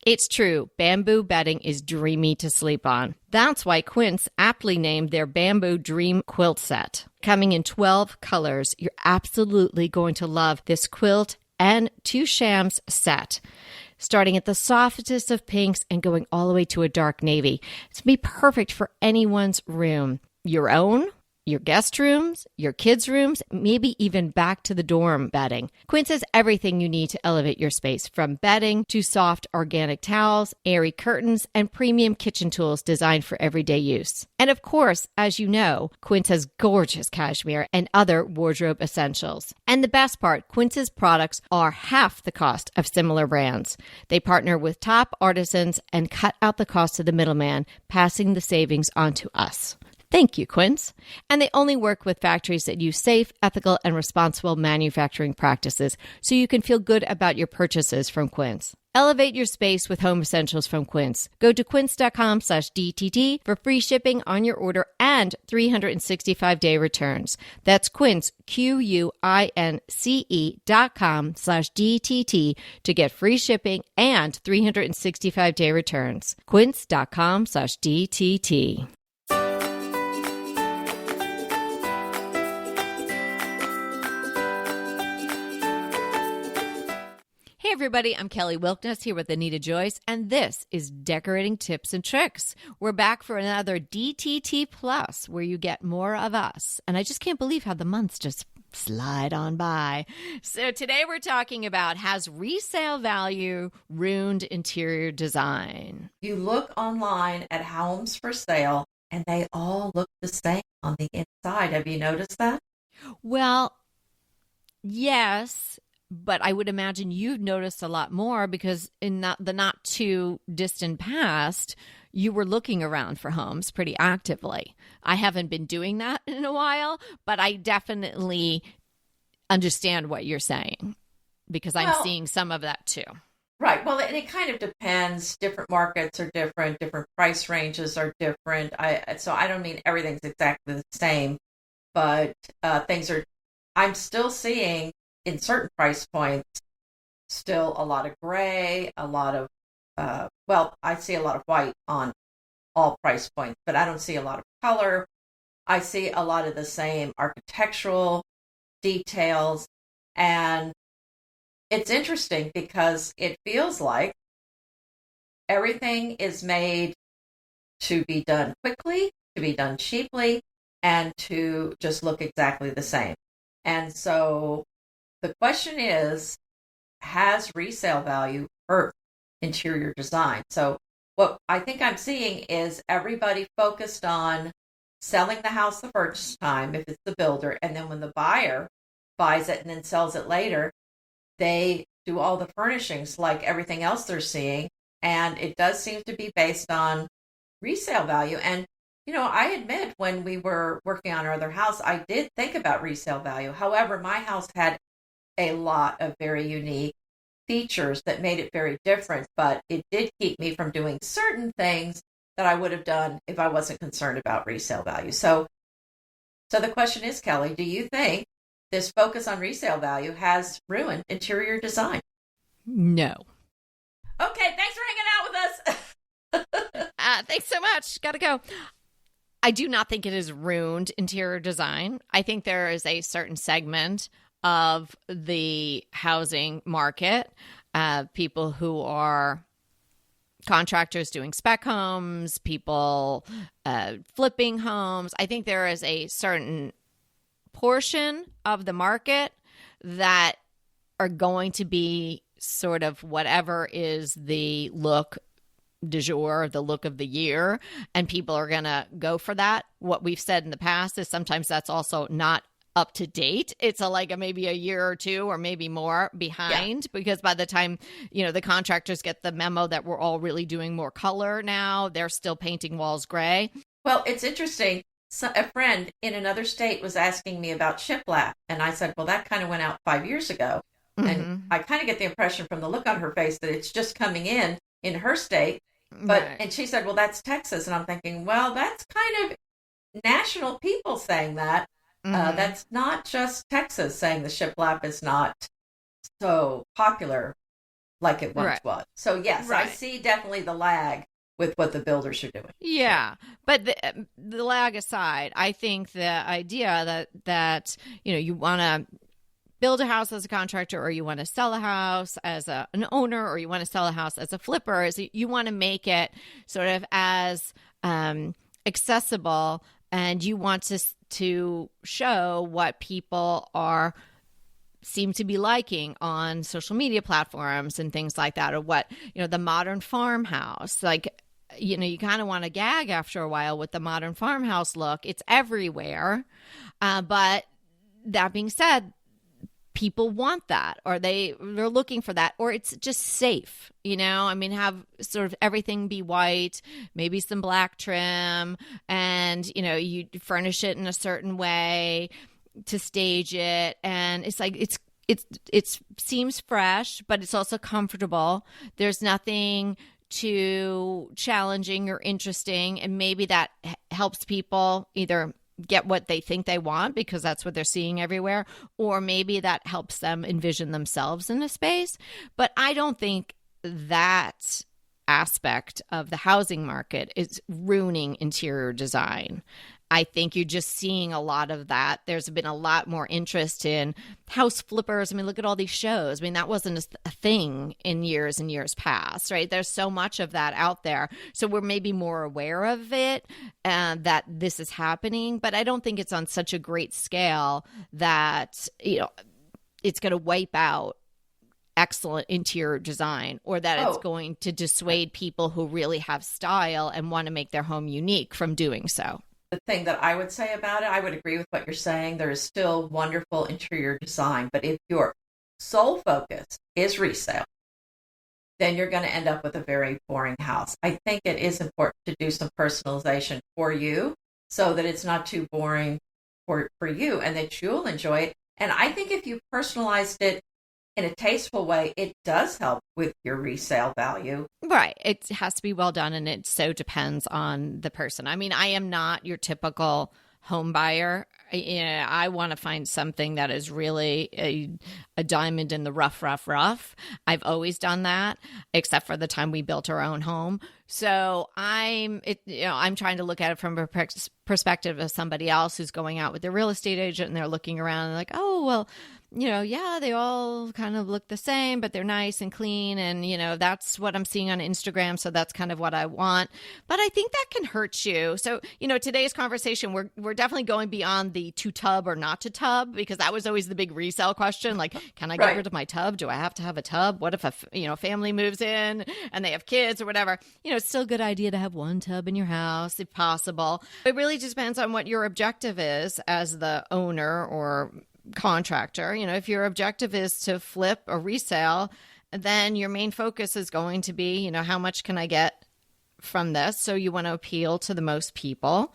It's true, bamboo bedding is dreamy to sleep on. That's why Quince aptly named their Bamboo Dream Quilt Set. Coming in 12 colors, you're absolutely going to love this quilt and 2 shams set. Starting at the softest of pinks and going all the way to a dark navy. It's going to be perfect for anyone's room. Your own, your guest rooms, your kids' rooms, maybe even back to the dorm bedding. Quince has everything you need to elevate your space, from bedding to soft organic towels, airy curtains, and premium kitchen tools designed for everyday use. And of course, as you know, Quince has gorgeous cashmere and other wardrobe essentials. And the best part, Quince's products are half the cost of similar brands. They partner with top artisans and cut out the cost of the middleman, passing the savings on to us. Thank you, Quince. And they only work with factories that use safe, ethical, and responsible manufacturing practices, so you can feel good about your purchases from Quince. Elevate your space with home essentials from Quince. Go to quince.com/DTT for free shipping on your order and 365-day returns. That's Quince, QUINCE.com/DTT to get free shipping and 365-day returns. Quince.com/DTT. Hey everybody, I'm Kelly Wilkness here with Anita Joyce, and this is Decorating Tips and Tricks. We're back for another DTT Plus, where you get more of us. And I just can't believe how the months just slide on by. So today we're talking about, has resale value ruined interior design? You look online at homes for sale, and they all look the same on the inside. Have you noticed that? Well, yes. But I would imagine you've noticed a lot more because in the not too distant past, you were looking around for homes pretty actively. I haven't been doing that in a while, but I definitely understand what you're saying because I'm seeing some of that too. Right. Well, and it kind of depends. Different markets are different. Different price ranges are different. So I don't mean everything's exactly the same, but I'm still seeing in certain price points, still a lot of gray, a lot of, I see a lot of white on all price points, but I don't see a lot of color. I see a lot of the same architectural details. And it's interesting because it feels like everything is made to be done quickly, to be done cheaply, and to just look exactly the same. And so the question is, has resale value hurt interior design? So what I think I'm seeing is everybody focused on selling the house the first time, if it's the builder, and then when the buyer buys it and then sells it later, they do all the furnishings like everything else they're seeing. And it does seem to be based on resale value. And, I admit when we were working on our other house, I did think about resale value. However, my house had a lot of very unique features that made it very different, but it did keep me from doing certain things that I would have done if I wasn't concerned about resale value. So the question is, Kelly, do you think this focus on resale value has ruined interior design? No. Okay, thanks for hanging out with us. Thanks so much. Gotta go. I do not think it has ruined interior design. I think there is a certain segment of the housing market, people who are contractors doing spec homes, people flipping homes. I think there is a certain portion of the market that are going to be sort of whatever is the look du jour, the look of the year, and people are going to go for that. What we've said in the past is sometimes that's also not up to date. It's maybe a year or two or maybe more behind, because by the time, the contractors get the memo that we're all really doing more color now, they're still painting walls gray. Well, it's interesting. So a friend in another state was asking me about shiplap, and I said, well, that kind of went out 5 years ago. Mm-hmm. And I kind of get the impression from the look on her face that it's just coming in her state. But right. And she said, well, that's Texas. And I'm thinking, well, that's kind of national people saying that. Mm-hmm. That's not just Texas saying the shiplap is not so popular. like it once Right. was. So yes, I Right. see definitely the lag with what the builders are doing. Yeah, but the lag aside, I think the idea that you want to build a house as a contractor, or you want to sell a house as an owner, or you want to sell a house as a flipper, is you want to make it sort of as accessible, and you want to show what people seem to be liking on social media platforms and things like that, or what the modern farmhouse, like you kind of want to gag after a while with the modern farmhouse look. It's everywhere, but that being said, people want that, or they're looking for that, or it's just safe, I mean, have sort of everything be white, maybe some black trim, and you furnish it in a certain way to stage it, and it's like it seems fresh, but it's also comfortable. There's nothing too challenging or interesting, and maybe that helps people either get what they think they want because that's what they're seeing everywhere, or maybe that helps them envision themselves in a space. But I don't think that aspect of the housing market is ruining interior design. I think you're just seeing a lot of that. There's been a lot more interest in house flippers. I mean, look at all these shows. I mean, that wasn't a thing in years and years past, right? There's so much of that out there. So we're maybe more aware of it, that this is happening. But I don't think it's on such a great scale that, it's going to wipe out excellent interior design, or that it's going to dissuade people who really have style and want to make their home unique from doing so. The thing that I would say about it, I would agree with what you're saying. There is still wonderful interior design, but if your sole focus is resale, then you're going to end up with a very boring house. I think it is important to do some personalization for you so that it's not too boring for you and that you'll enjoy it. And I think if you personalized it in a tasteful way, it does help with your resale value. Right. It has to be well done, and it so depends on the person. I mean, I am not your typical home buyer. I want to find something that is really a diamond in the rough. I've always done that, except for the time we built our own home. So I'm trying to look at it from a perspective of somebody else who's going out with their real estate agent, and they're looking around and like, oh, well, yeah, they all kind of look the same, but they're nice and clean. And, that's what I'm seeing on Instagram. So that's kind of what I want. But I think that can hurt you. So, today's conversation, we're definitely going beyond the to tub or not to tub, because that was always the big resale question. Like, can I get rid of my tub? Do I have to have a tub? What if a family moves in and they have kids or whatever? It's still a good idea to have one tub in your house if possible. It really just depends on what your objective is as the owner or contractor. If your objective is to flip or resale, then your main focus is going to be, how much can I get from this? So you want to appeal to the most people.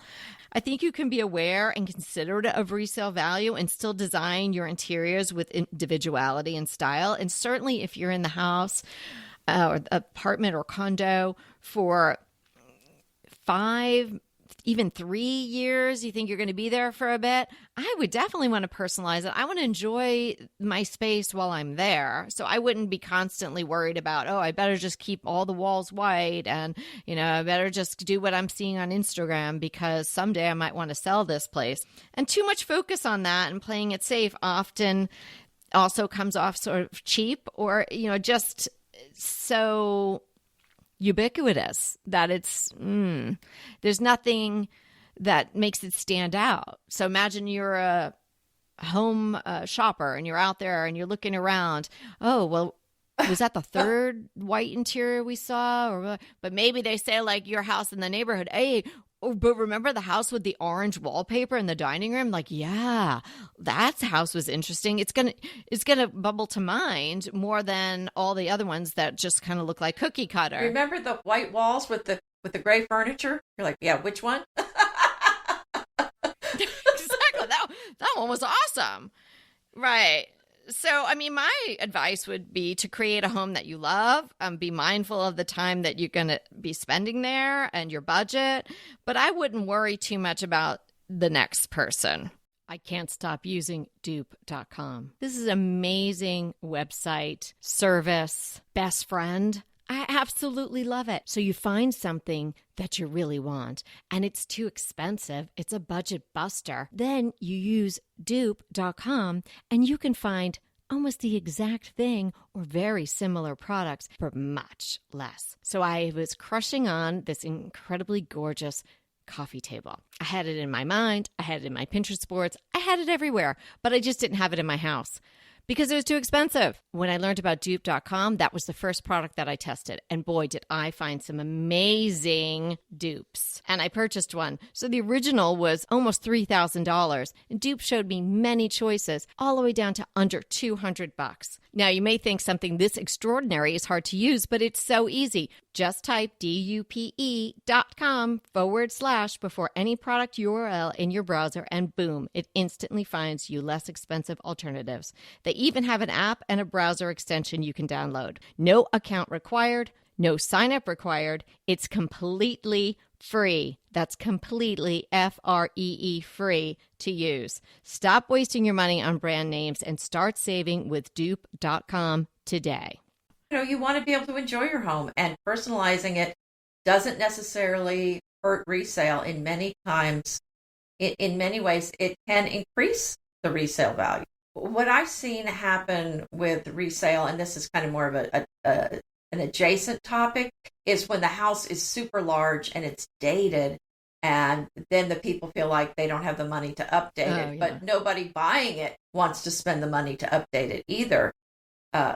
I think you can be aware and considerate of resale value and still design your interiors with individuality and style. And certainly if you're in the house or apartment or condo for 5, even 3 years, you think you're going to be there for a bit, I would definitely want to personalize it. I want to enjoy my space while I'm there. So I wouldn't be constantly worried about, oh, I better just keep all the walls white and, I better just do what I'm seeing on Instagram because someday I might want to sell this place. And too much focus on that and playing it safe often also comes off sort of cheap or, just so ubiquitous that there's nothing that makes it stand out. So imagine you're a home shopper and you're out there and you're looking around. Oh, well, was that the third white interior we saw? But maybe they say like your house in the neighborhood, hey, but remember the house with the orange wallpaper in the dining room? Like, yeah, that house was interesting. It's gonna bubble to mind more than all the other ones that just kind of look like cookie cutter. Remember the white walls with the gray furniture? You're like, yeah, which one? Exactly. That one was awesome. Right. So, I mean, my advice would be to create a home that you love, be mindful of the time that you're going to be spending there and your budget, but I wouldn't worry too much about the next person. I can't stop using dupe.com. This is an amazing website, service, best friend. I absolutely love it. So you find something that you really want and it's too expensive. It's a budget buster. Then you use dupe.com and you can find almost the exact thing or very similar products for much less. So I was crushing on this incredibly gorgeous coffee table. I had it in my mind. I had it in my Pinterest boards. I had it everywhere, but I just didn't have it in my house because it was too expensive. When I learned about dupe.com, that was the first product that I tested. And boy, did I find some amazing dupes. And I purchased one. So the original was almost $3,000. And dupe showed me many choices, all the way down to under $200. Now, you may think something this extraordinary is hard to use, but it's so easy. Just type dupe.com/ before any product URL in your browser, and boom, it instantly finds you less expensive alternatives. They even have an app and a browser extension you can download. No account required, no sign up required. It's completely free. That's completely free free to use. Stop wasting your money on brand names and start saving with dupe.com today. You want to be able to enjoy your home, and personalizing it doesn't necessarily hurt resale. In many times, in many ways, it can increase the resale value. What I've seen happen with resale, and this is kind of more of an adjacent topic, is when the house is super large and it's dated, and then the people feel like they don't have the money to update it, but nobody buying it wants to spend the money to update it either.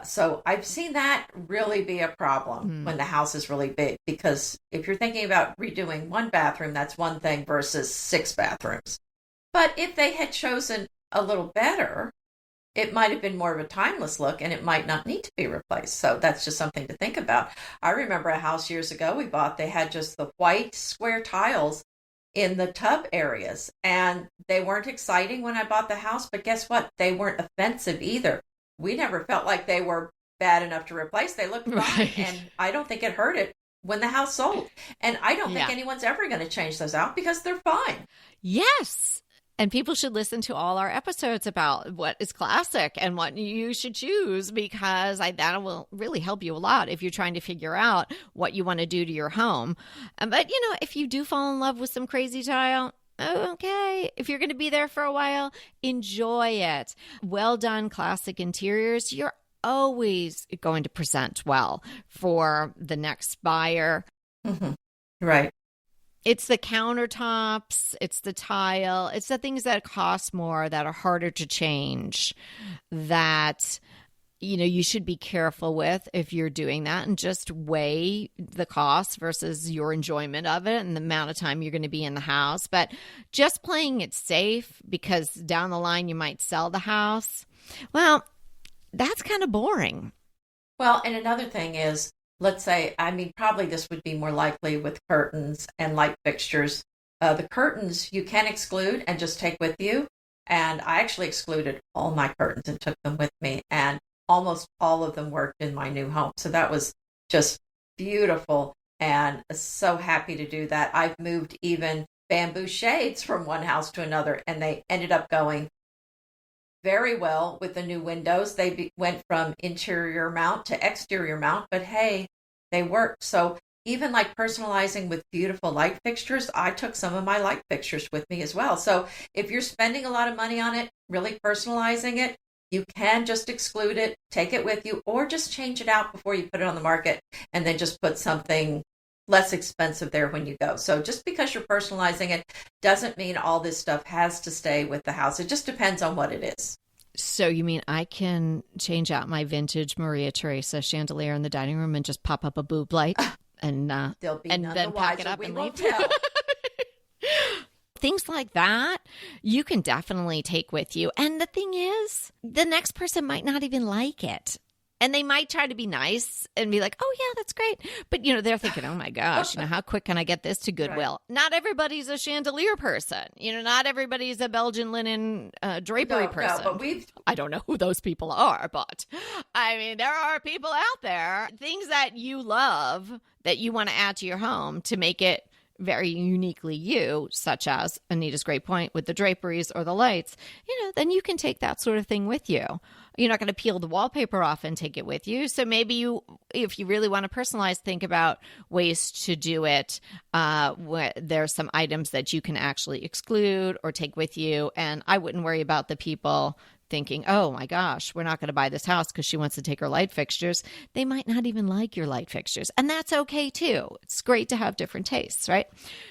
So I've seen that really be a problem when the house is really big, because if you're thinking about redoing one bathroom, that's one thing versus 6 bathrooms. But if they had chosen a little better, it might have been more of a timeless look and it might not need to be replaced. So that's just something to think about. I remember a house years ago we bought, they had just the white square tiles in the tub areas, and they weren't exciting when I bought the house, but guess what? They weren't offensive either. We never felt like they were bad enough to replace. They looked fine, and I don't think it hurt it when the house sold. And I don't think anyone's ever going to change those out because they're fine. Yes. And people should listen to all our episodes about what is classic and what you should choose, because that will really help you a lot if you're trying to figure out what you want to do to your home. But, if you do fall in love with some crazy tile, okay. If you're going to be there for a while, enjoy it. Well done classic interiors. You're always going to present well for the next buyer. Mm-hmm. Right. It's the countertops, it's the tile, it's the things that cost more, that are harder to change, that you should be careful with if you're doing that, and just weigh the cost versus your enjoyment of it and the amount of time you're going to be in the house. But just playing it safe because down the line you might sell the house, well, that's kind of boring. Well, and another thing is, let's say, probably this would be more likely with curtains and light fixtures. The curtains you can exclude and just take with you. And I actually excluded all my curtains and took them with me. And almost all of them worked in my new home. So that was just beautiful, and so happy to do that. I've moved even bamboo shades from one house to another, and they ended up going very well with the new windows. They went from interior mount to exterior mount, but hey, they worked. So even like personalizing with beautiful light fixtures, I took some of my light fixtures with me as well. So if you're spending a lot of money on it, really personalizing it, you can just exclude it, take it with you, or just change it out before you put it on the market, and then just put something less expensive there when you go. So just because you're personalizing it doesn't mean all this stuff has to stay with the house. It just depends on what it is. So you mean I can change out my vintage Maria Theresa chandelier in the dining room and just pop up a boob light and then pack it up and leave? Things like that, you can definitely take with you. And the thing is, the next person might not even like it. And they might try to be nice and be like, oh, yeah, that's great. But, they're thinking, oh, my gosh, how quick can I get this to Goodwill? Right. Not everybody's a chandelier person. Not everybody's a Belgian linen drapery person. No, but I don't know who those people are, but there are people out there, things that you love that you want to add to your home to make it very uniquely you, such as Anita's great point with the draperies or the lights, then you can take that sort of thing with you. You're not going to peel the wallpaper off and take it with you. So maybe you, if you really want to personalize, think about ways to do it. There's some items that you can actually exclude or take with you. And I wouldn't worry about the people thinking, oh my gosh, we're not going to buy this house because she wants to take her light fixtures. They might not even like your light fixtures. And that's okay too. It's great to have different tastes, right?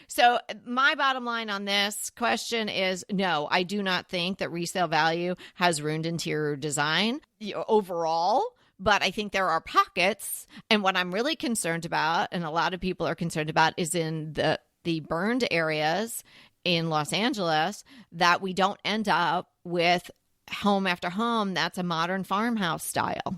So my bottom line on this question is no, I do not think that resale value has ruined interior design overall. But I think there are pockets. And what I'm really concerned about, and a lot of people are concerned about, is in the burned areas in Los Angeles, that we don't end up with home after home that's a modern farmhouse style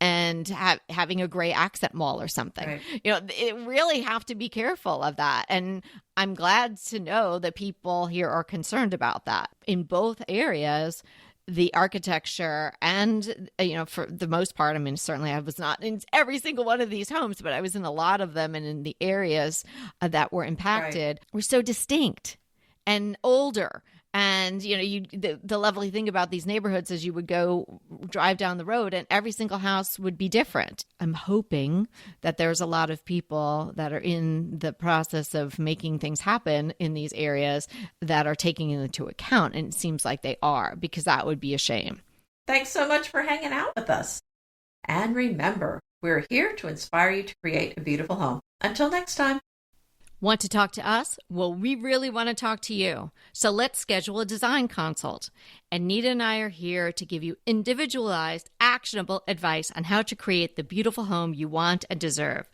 and having a gray accent wall or something. Right. It really have to be careful of that. And I'm glad to know that people here are concerned about that. In both areas, the architecture and, for the most part, I mean, certainly I was not in every single one of these homes, but I was in a lot of them, and in the areas that were impacted were so distinct and older. And, the lovely thing about these neighborhoods is you would go drive down the road and every single house would be different. I'm hoping that there's a lot of people that are in the process of making things happen in these areas that are taking it into account. And it seems like they are, because that would be a shame. Thanks so much for hanging out with us. And remember, we're here to inspire you to create a beautiful home. Until next time. Want to talk to us? Well, we really want to talk to you. So let's schedule a design consult. Anita and I are here to give you individualized, actionable advice on how to create the beautiful home you want and deserve.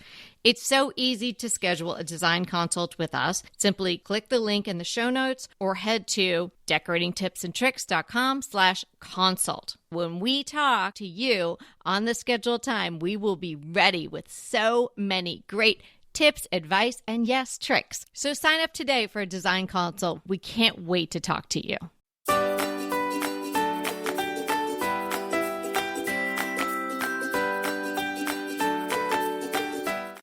It's so easy to schedule a design consult with us. Simply click the link in the show notes or head to decoratingtipsandtricks.com/consult. When we talk to you on the scheduled time, we will be ready with so many great tips, advice, and yes, tricks. So sign up today for a design consult. We can't wait to talk to you.